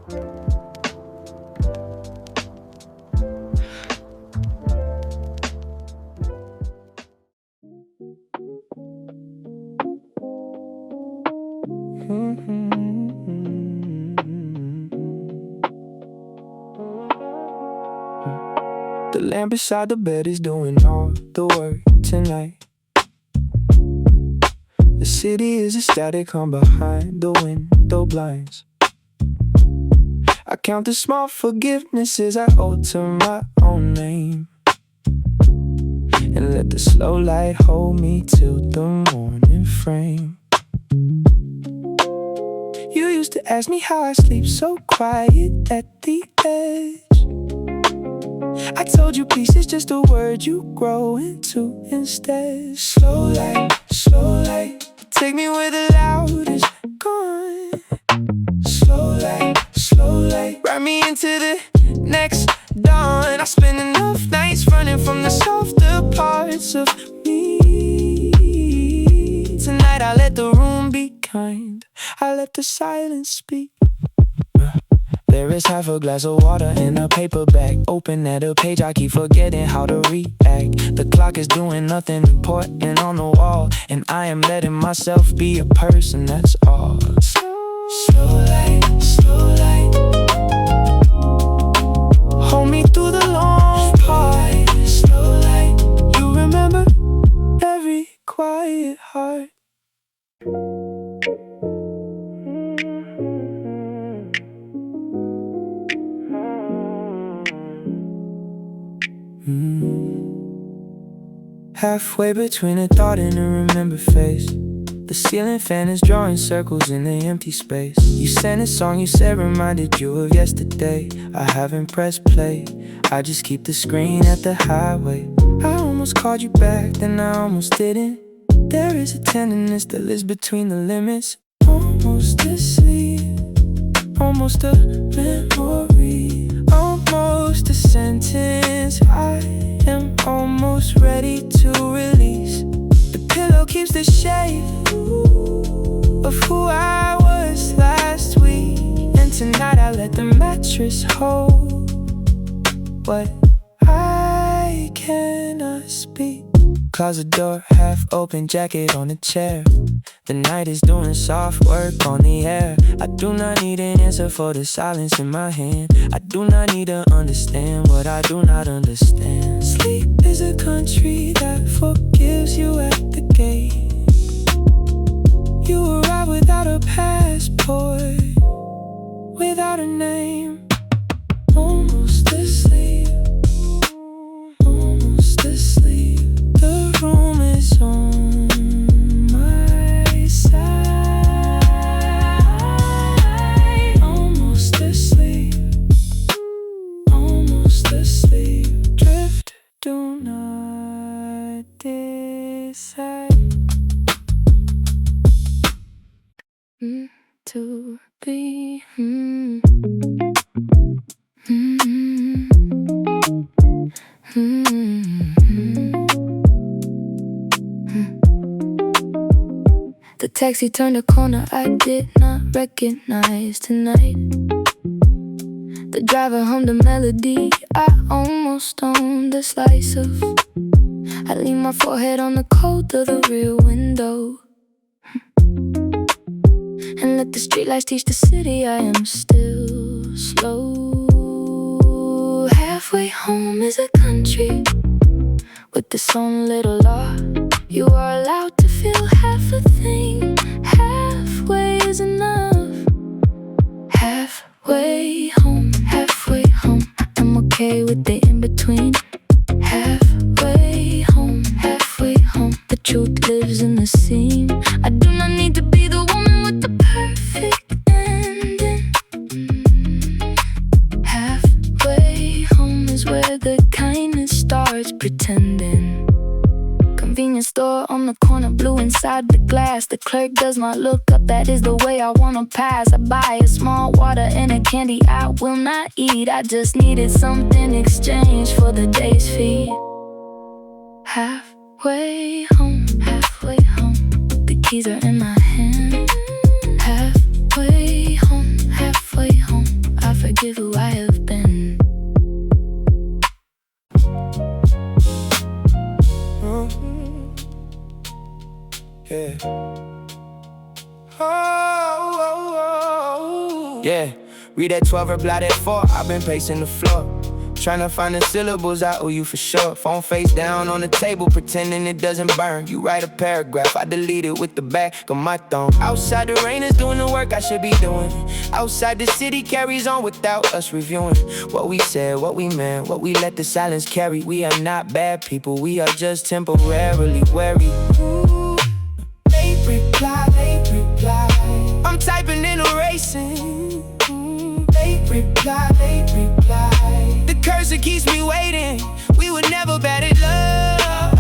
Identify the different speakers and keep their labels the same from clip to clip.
Speaker 1: The lamp beside the bed is doing all the work tonight. The city is ecstatic on behind the window blinds. I count the small forgivenesses I owe to my own name, and let the slow light hold me till the morning frame. You used to ask me how I sleep so quiet at the edge. I told you peace is just a word you grow into instead. Slow light, take me where the loud is gone. Slow light, ride me into the next dawn. I spend enough nights running from the softer parts of me. Tonight I let the room be kind, I let the silence speak. There is half a glass of water in a paper bag. Open at a page, I keep forgetting how to react. The clock is doing nothing important on the wall, and I am letting myself be a person, that's all. Slow light, hold me through the long part. Slow light, you remember every quiet heart. Halfway between a thought and a remember face, the ceiling fan is drawing circles in the empty space. You sent a song you said reminded you of yesterday. I haven't pressed play, I just keep the screen at the highway. I almost called you back, then I almost didn't. There is a tenderness that lives between the limits. Almost asleep, almost a memory, almost a sentence I am almost ready to release. The pillow keeps the shape of who I was last week, and tonight I let the mattress hold what I cannot speak. Closet door half open, jacket on a chair. The night is doing soft work on the air. I do not need an answer for the silence in my hand. I do not need to understand what I do not understand. Sleep is a country that forgives you at the gate. You arrive without a passport, without a name. Almost asleep, almost asleep. The room is on my side. Almost asleep, almost asleep. Drift, do not decide. To be The taxi turned a corner I did not recognize tonight. The driver hummed a melody I almost owned a slice of. I lean my forehead on the cold of the rear window and let the streetlights teach the city I am still slow. Halfway home is a country with its own little law. You are allowed to feel half a thing. Halfway is enough. Halfway home, I'm okay with the in-between. Halfway home, the truth lives in the seam. I do not need to be the woman with the perfect ending. Halfway home is where the kindness starts pretending. Convenience store on the corner, blue inside the glass. The clerk does not look up, that is the way I wanna pass. I buy a small water and a candy I will not eat. I just needed something exchanged for the day's fee. Halfway home, the keys are in my hand. Halfway home, Yeah, read at 12 or blot at 4. I've been pacing the floor, tryna find the syllables I owe you for sure. Phone face down on the table, pretending it doesn't burn. You write a paragraph, I delete it with the back of my thumb. Outside the rain is doing the work I should be doing. Outside the city carries on without us reviewing what we said, what we meant, what we let the silence carry. We are not bad people, we are just temporarily wary. Ooh, late reply, late reply. I'm typing and erasing. Late reply, late reply. The cursor keeps me waiting. We were never bad at love.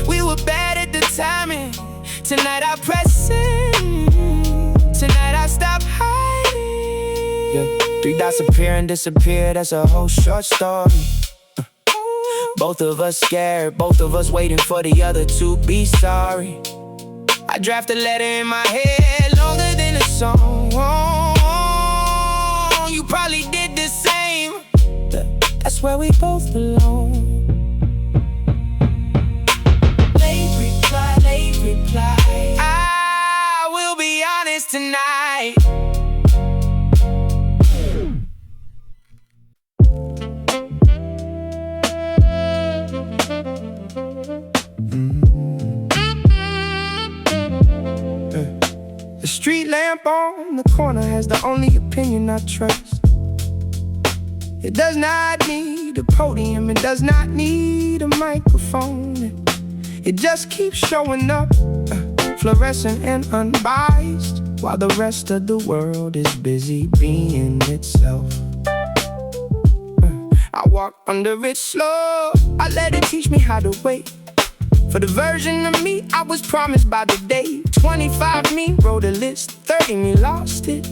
Speaker 1: We were bad at the timing. Tonight I press in. Tonight I stop hiding. Yeah. 3 dots appear and disappear. That's a whole short story. Both of us scared, both of us waiting for the other to be sorry. I draft a letter in my head, longer than a song. You probably did the same. That's where we both belong. Late reply, late reply. I will be honest tonight. The street lamp on the corner has the only opinion I trust. It does not need a podium, it does not need a microphone. It just keeps showing up, fluorescent and unbiased, while the rest of the world is busy being itself. I walk under it slow, I let it teach me how to wait for the version of me I was promised by the day. 25 me wrote a list, 30 me lost it.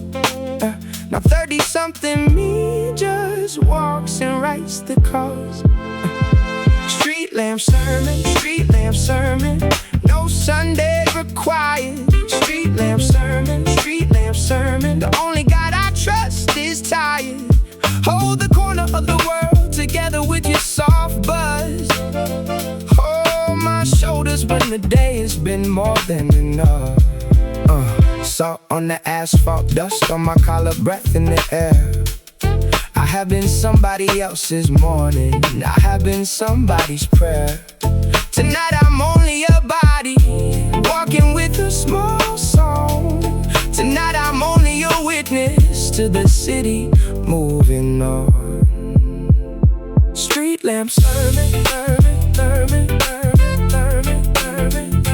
Speaker 1: Now 30-something me just walks and writes the cause. Streetlamp sermon, streetlamp sermon. No Sunday required. Streetlamp sermon, streetlamp sermon. The only God I trust is tired. Hold the corner of the world together with your soft buzz. Hold my shoulders when the day has been more than enough. Salt on the asphalt, dust on my collar, breath in the air. I have been somebody else's morning, I have been somebody's prayer. Tonight I'm only a body, walking with a small song. Tonight I'm only a witness to the city moving on. Street lamp sermon, sermon, sermon, sermon, sermon, sermon.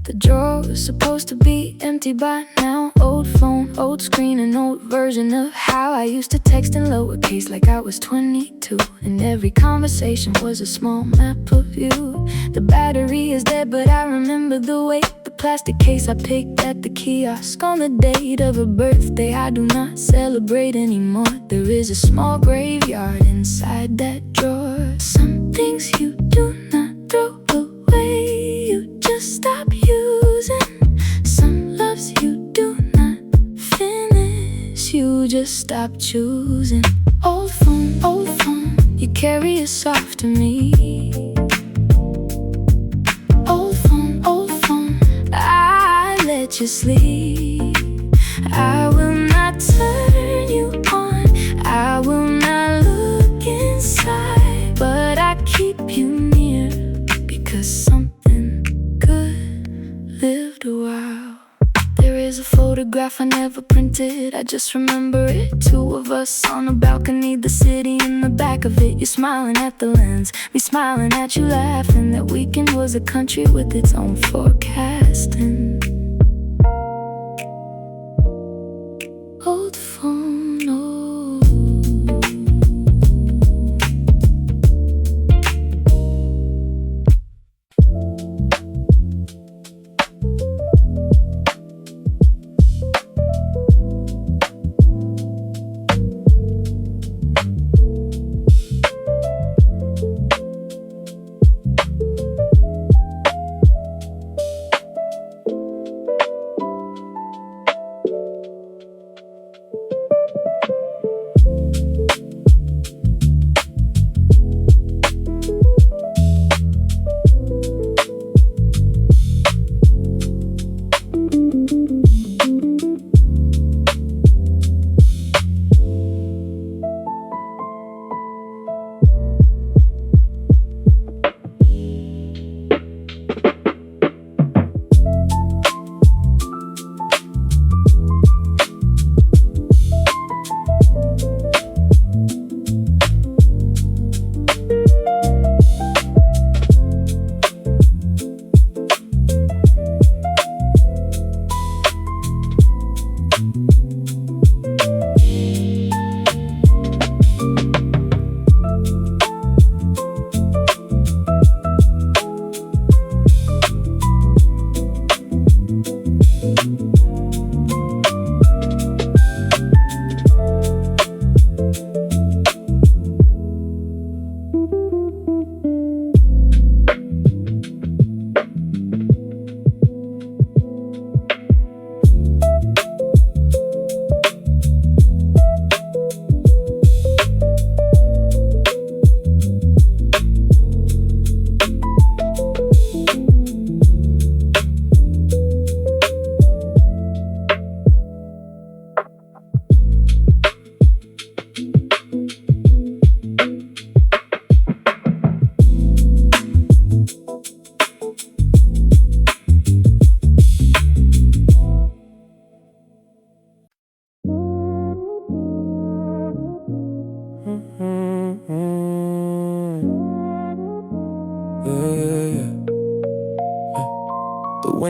Speaker 2: The drawer was supposed to be empty by now. Old phone, old screen, an old version of how I used to text in lowercase like I was 22. And every conversation was a small map of you. The battery is dead, but I remember the weight. The plastic case I picked at the kiosk on the date of a birthday I do not celebrate anymore. There is a small graveyard inside that drawer. Some things you do not throw away, you just stop using. Some loves you do not finish, you just stop choosing. Old phone, you carry it soft to me. Old phone, I let you sleep. I will not turn you on, I will not look inside, but I keep you near because something good lived a while. There is a photograph I never printed, I just remember it. 2 of us on a balcony, the city in the back of it. You smiling at the lens, me smiling at you laughing. That weekend was a country with its own forecasting. Old phone, oh.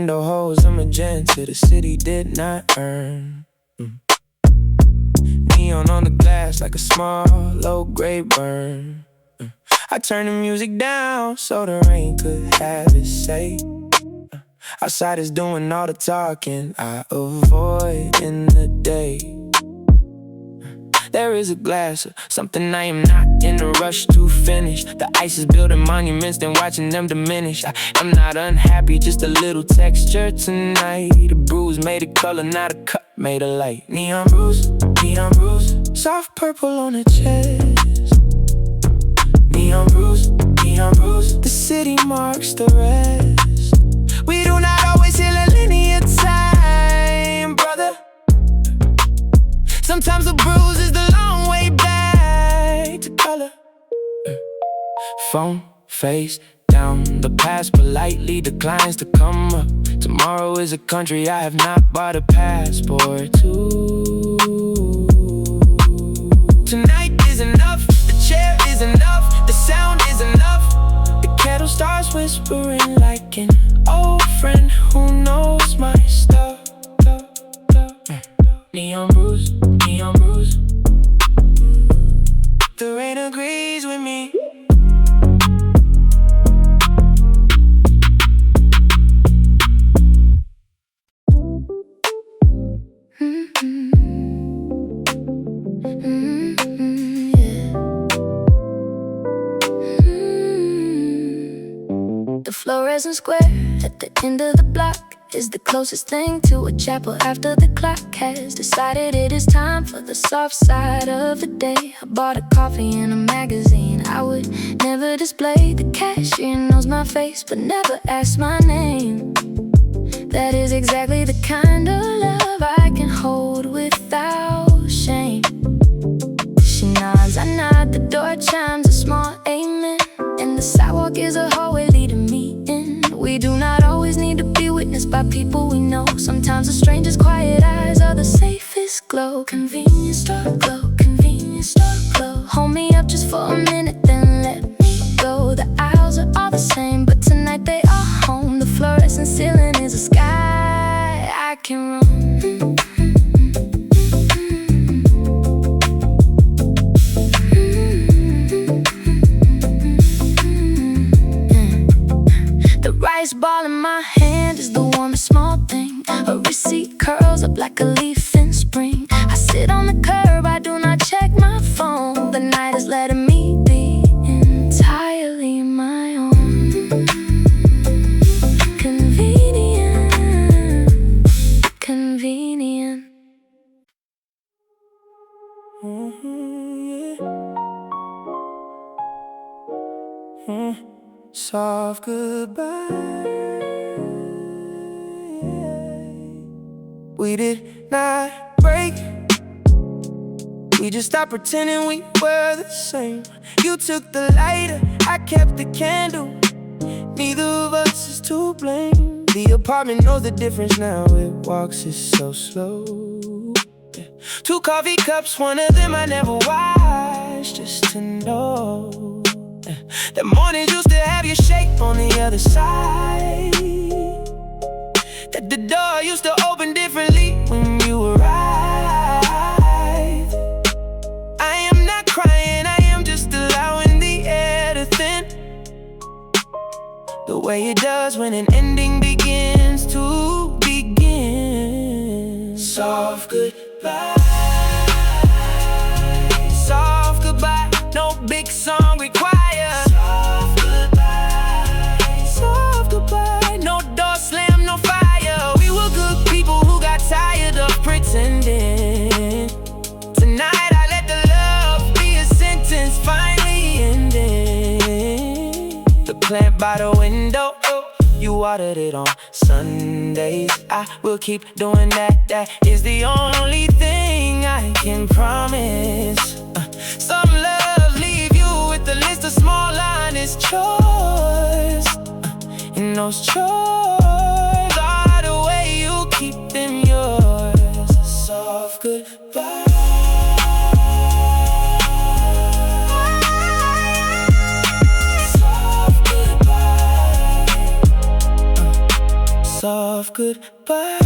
Speaker 1: window holds a magenta the city did not earn. Neon on the glass like a small, low-grade burn. I turned the music down so the rain could have its say. Outside is doing all the talking I avoid in the day. There is a glass of something I am not in a rush to finish. The ice is building monuments, then watching them diminish. I am not unhappy, just a little texture tonight. A bruise made of color, not a cut made of light. Neon bruise, soft purple on the chest. Neon bruise, the city marks the rest. We do not always heal a linear time, brother. Sometimes a bruise is the long way back to color. Phone face down, the past politely declines to come up. Tomorrow is a country I have not bought a passport to. Tonight is enough, the chair is enough, the sound is enough. The kettle starts whispering like an old friend who knows my stuff. Neon bruise, the rain agrees with me.
Speaker 2: The fluorescent square at the end of the block is the closest thing to a chapel after the clock has decided it is time for the soft side of the day. I bought a coffee and a magazine. I would never display. The cashier knows my face but never asks my name. That is exactly the kind of love I can hold without shame. She nods, I nod, the door chimes a small amen, and the sidewalk is a hallway leading me in. We do not always need to be witnessed by people we know. Sometimes a stranger's quiet eyes are the safest glow. Convenience store glow, convenience store glow. Hold me up just for a minute, then let me go. The aisles are all the same, but tonight they are home. The fluorescent ceiling is a sky I can roam. Rice ball in my hand is the warmest small thing. A receipt curls up like a leaf in spring. I sit on the curb, I do not check my phone. The night is letting me be entirely my own. Convenient.
Speaker 1: Soft goodbye. We did not break. We just stopped pretending we were the same. You took the lighter, I kept the candle. Neither of us is to blame. The apartment knows the difference now. It walks it so slow. 2 coffee cups, one of them I never washed, just to know that mornings used to have your shape on the other side. That the door used to open differently when you arrived. I am not crying, I am just allowing the air to thin, the way it does when an ending begins to begin. Soft goodbye. Soft goodbye, no big song required. Soft goodbye. Soft goodbye, no door slam, no fire. We were good people who got tired of pretending. Tonight I let the love be a sentence finally ending. The plant by the window, you watered it on Sundays. I will keep doing that. That is the only thing I can promise. Some love leave you with a list of small honest chores, and those chores are the way you keep them yours. A soft goodbye. Soft goodbye. Soft soft goodbye.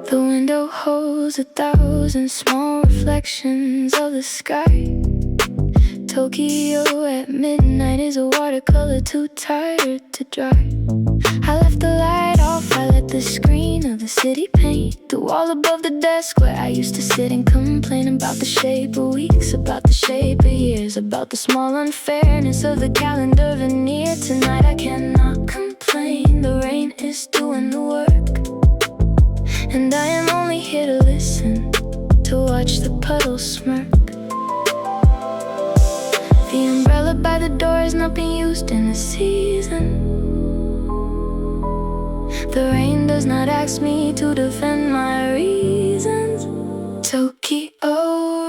Speaker 2: The window holds 1,000 small reflections of the sky. Tokyo at midnight is a watercolor too tired to dry. I left the light off, I let the screen of the city paint the wall above the desk where I used to sit and complain about the shape of weeks, about the shape of years, about the small unfairness of the calendar veneer. Tonight I cannot complain, the rain is doing the work, and I am only here to listen, to watch the puddles smirk. The umbrella by the door has not been used in a season. The rain does not ask me to defend my reasons. Tokyo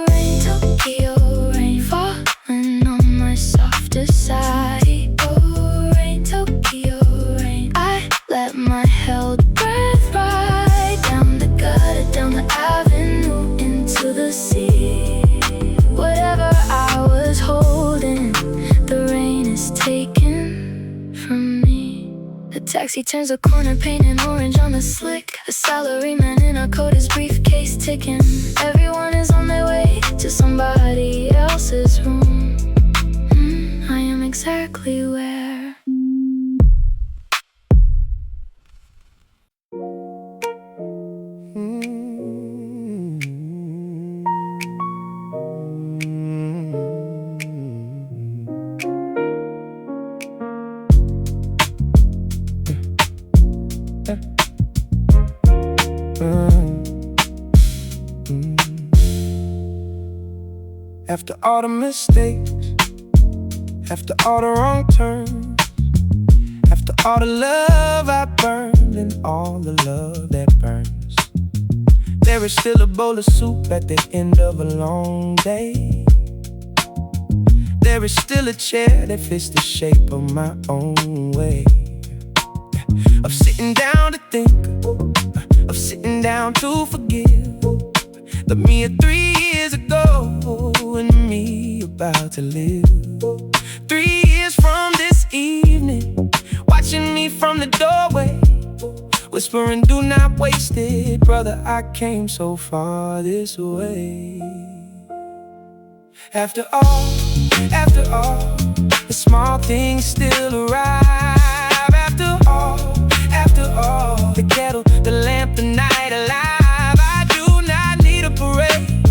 Speaker 2: rain, falling on my softer side. Oh, rain, Tokyo rain. I let my held breath ride down the gutter, down the avenue, into the sea. Whatever I was holding, the rain is taken from me. The taxi turns a corner, painting orange on the slick. A salaryman in a coat, his briefcase ticking. Everyone is on their way to somebody else's room. I am exactly where
Speaker 1: After all the mistakes, after all the wrong turns, after all the love I burned and all the love that burns, there is still a bowl of soup at the end of a long day. There is still a chair that fits the shape of my own way. Of sitting down to think, of sitting down to forgive. The me of 3 years ago and me about to live 3 years from this evening, watching me from the doorway, whispering, do not waste it, brother, I came so far this way. After all, the small things still arrive. After all, the kettle, the lamp, the night alive. I do not need a parade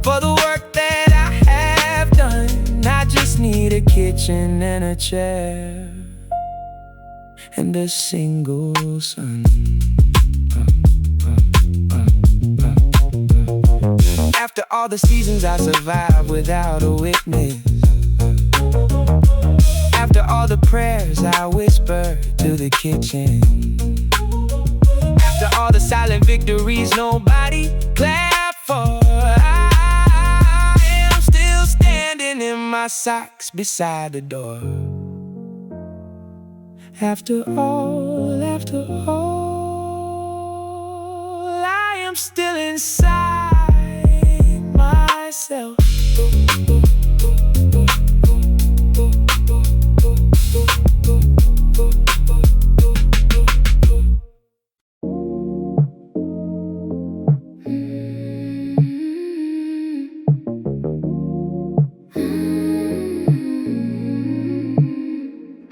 Speaker 1: for the work that I have done. I just need a kitchen and a chair and a single son. After all the seasons I survived without a witness, after all the prayers I whispered to the kitchen, after all the silent victories nobody clapped for, I am still standing in my socks beside the door. After all, I am still inside myself.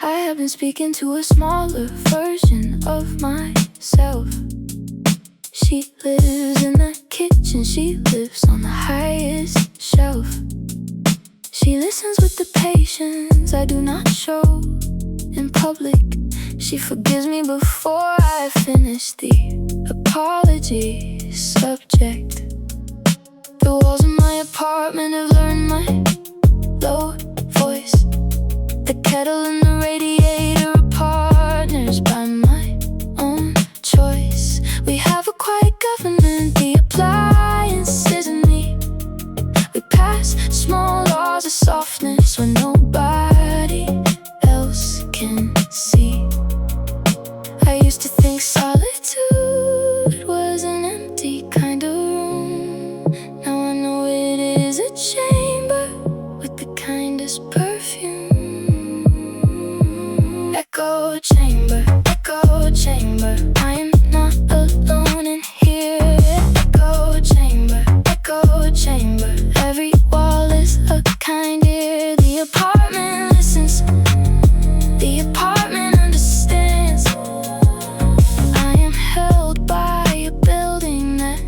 Speaker 2: I have been speaking to a smaller version of myself. She lives in the kitchen, she lives on the highest shelf. She listens with the patience I do not show in public. She forgives me before I finish the apology subject. The walls of my apartment have learned my low voice. The kettle and the radiator are partners by my own choice. We have a quiet government, the appliances and me. We pass small laws of softness when nobody else can see. I used to think solitude was an empty kind of room. Now I know it is a chamber with the kindest perfume. Echo chamber, I am not alone in here. Echo chamber, every wall is a kind ear. The apartment listens, the apartment understands. I am held by a building that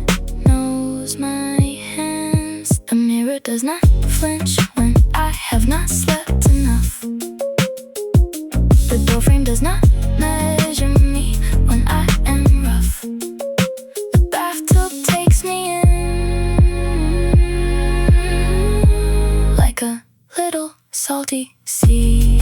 Speaker 2: knows my hands. The mirror does not flinch when I have not slept enough. The doorframe does not measure me when I am rough. The bathtub takes me in like a little salty sea.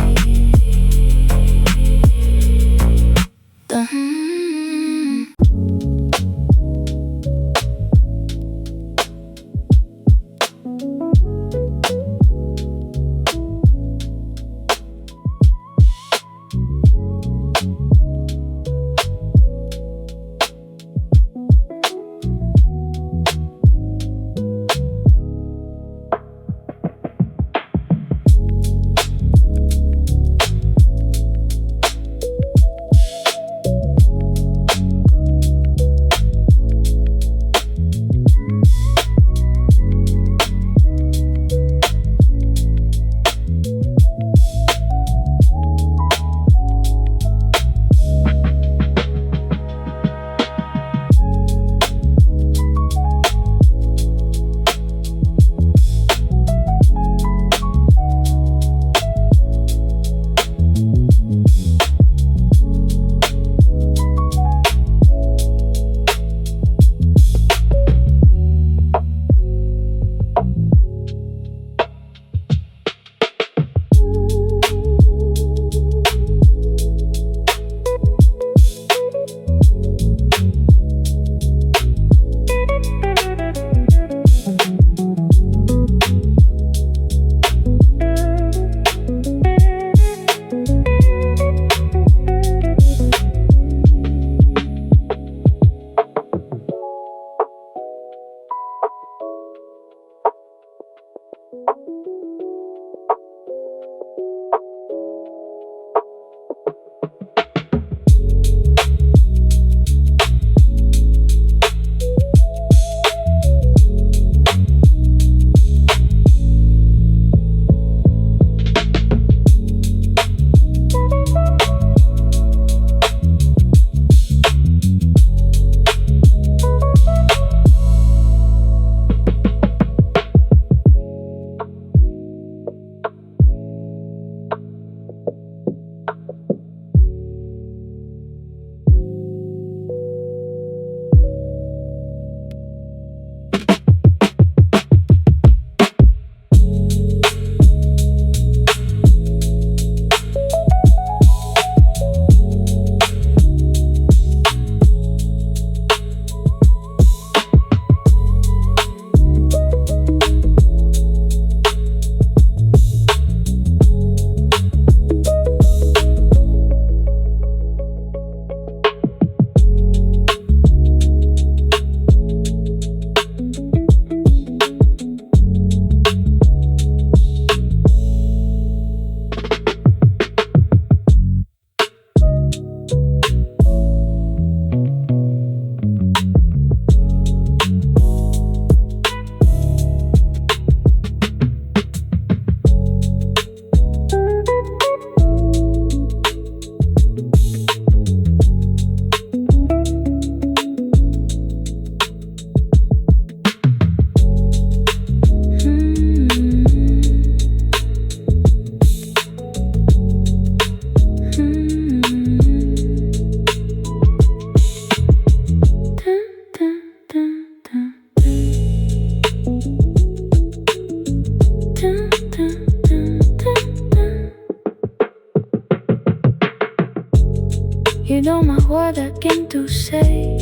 Speaker 2: You know my word I came to say.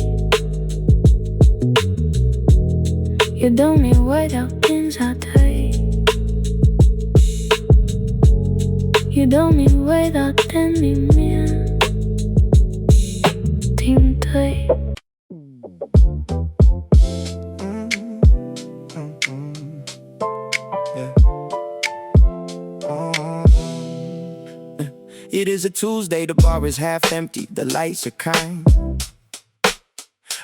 Speaker 2: You don't mean without things I take. You don't mean without telling me ting tay.
Speaker 1: It is a Tuesday, the bar is half empty, the lights are kind.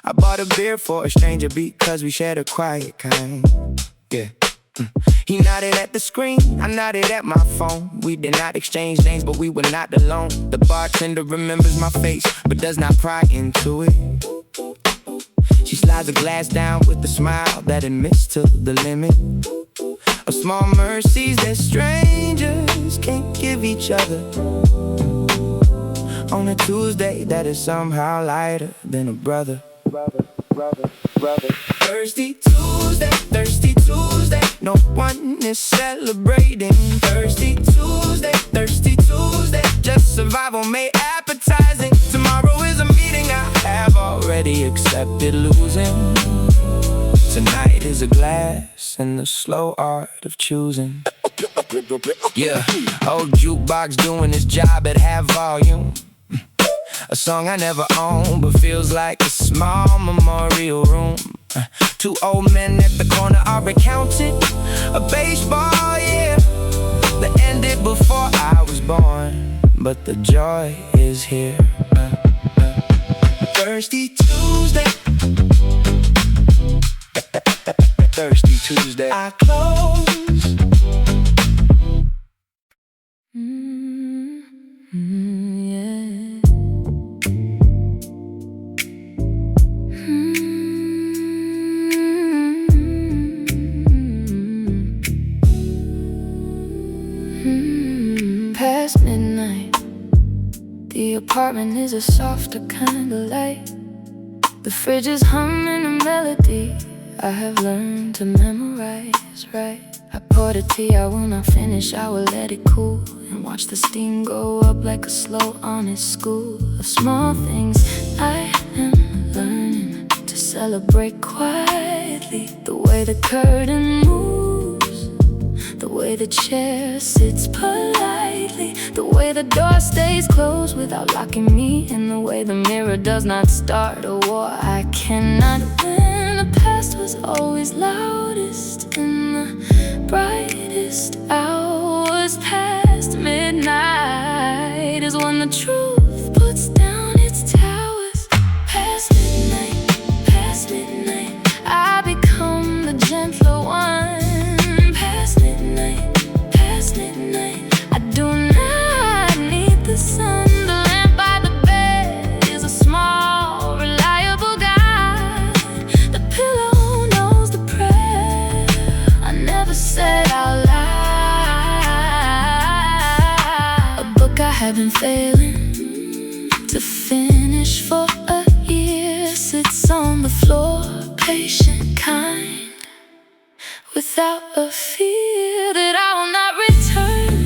Speaker 1: I bought a beer for a stranger because we shared a quiet kind. Yeah. He nodded at the screen, I nodded at my phone. We did not exchange names, but we were not alone. The bartender remembers my face, but does not pry into it. She slides a glass down with a smile that admits to the limit of small mercies that strangers can't give each other. On a Tuesday that is somehow lighter than a brother. Thirsty Tuesday, no one is celebrating. Thirsty Tuesday, just survival made appetizing. Tomorrow is a meeting I have already accepted losing. Tonight is a glass and the slow art of choosing. Yeah, old jukebox doing its job at half volume. A song I never owned, but feels like a small memorial room. Two old men at the corner are recounting a baseball year that ended before I was born, but the joy is here. Thirsty Tuesday, Thirsty Tuesday. I close.
Speaker 2: Past midnight, the apartment is a softer kind of light. The fridge is humming a melody I have learned to memorize, right? I poured a tea, I will not finish, I will let it cool and watch the steam go up like a slow honest school of small things I am learning to celebrate quietly. The way the curtain moves, the way the chair sits politely, the way the door stays closed without locking me in, the way the mirror does not start a war I cannot win. The past was always loudest in the brightest have been failing to finish for a year. Sits on the floor, patient, kind, without a fear that I will not return,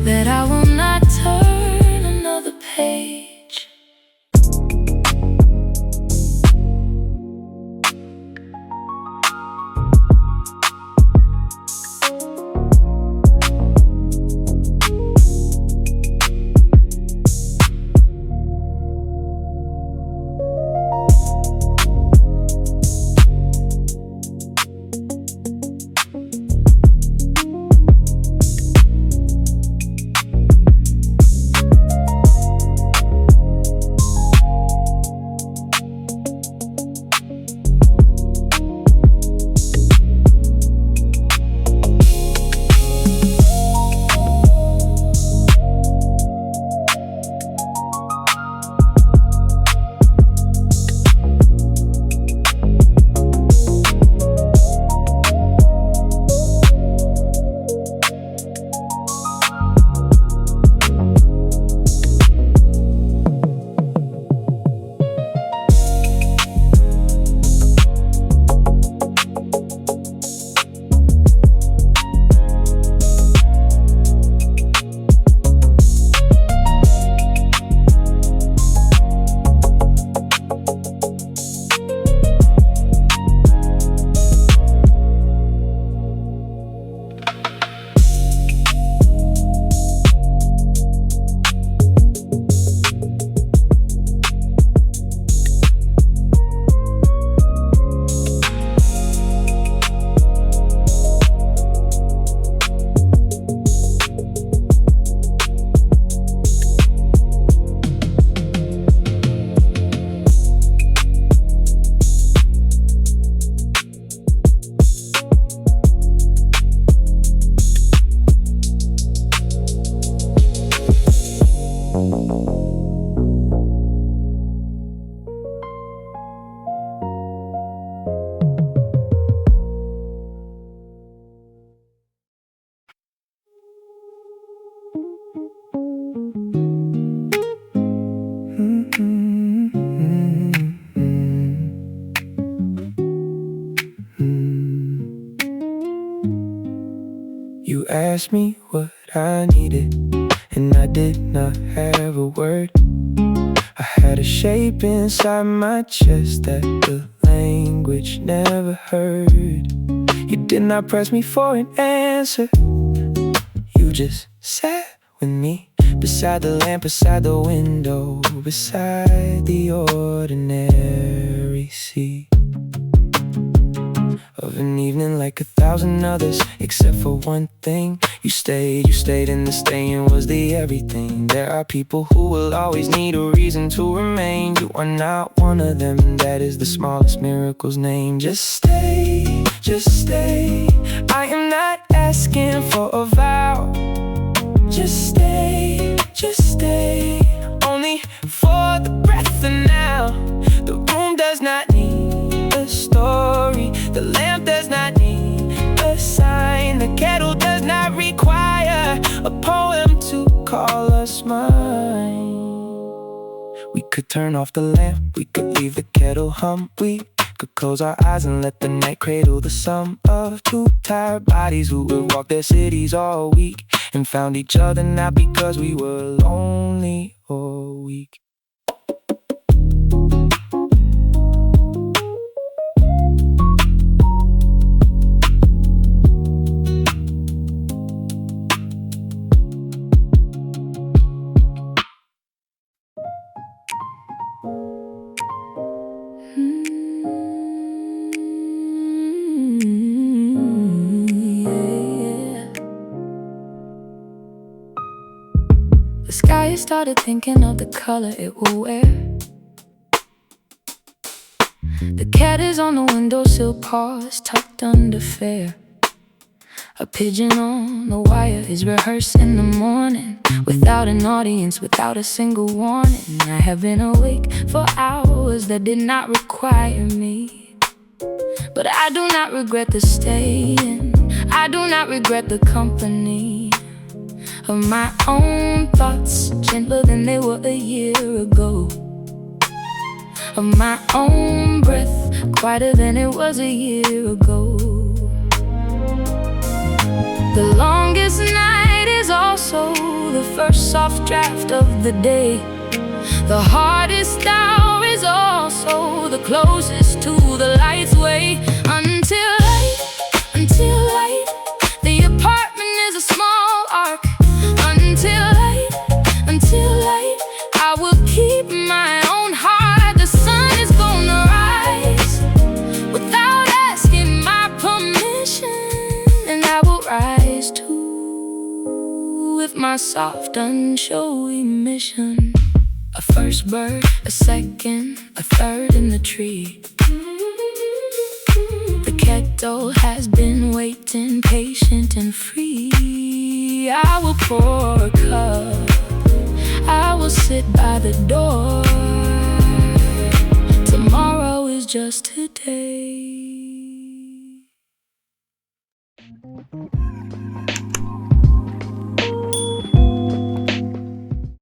Speaker 2: that I will not turn another page.
Speaker 1: You asked me what I needed, and I did not have a word. I had a shape inside my chest that the language never heard. You did not press me for an answer. You just sat with me beside the lamp, beside the window, beside the ordinary sea of an evening like 1,000 others, except for one thing. You stayed, and the staying was the everything. There are people who will always need a reason to remain. You are not one of them, that is the smallest miracle's name. Just stay, just stay. I am not asking for a vow. Just stay, just stay. Only for the breath and now. The room does not need a story. The lamp does not need a sign. The kettle does not require a poem to call us mine. We could turn off the lamp, we could leave the kettle hum. We could close our eyes and let the night cradle the sum of two tired bodies who would walk their cities all week and found each other not because we were lonely or weak.
Speaker 2: The sky started thinking of the color it will wear. The cat is on the windowsill, paws tucked under fair. A pigeon on the wire is rehearsed in the morning, without an audience, without a single warning. I have been awake for hours that did not require me, but I do not regret the staying. I do not regret the company. of my own thoughts, gentler than they were a year ago. Of my own breath, quieter than it was a year ago. The longest night is also the first soft draft of the day. The hardest hour is also the closest to the light's way. Until light, the apartment is a small arc. Until light, I will keep my own heart. The sun is gonna rise without asking my permission, and I will rise too with my soft, unshowy mission. A first bird, a second, a third in the tree. The kettle has been waiting, patient and free. I will pour a cup, I will sit by the door. Tomorrow is just today.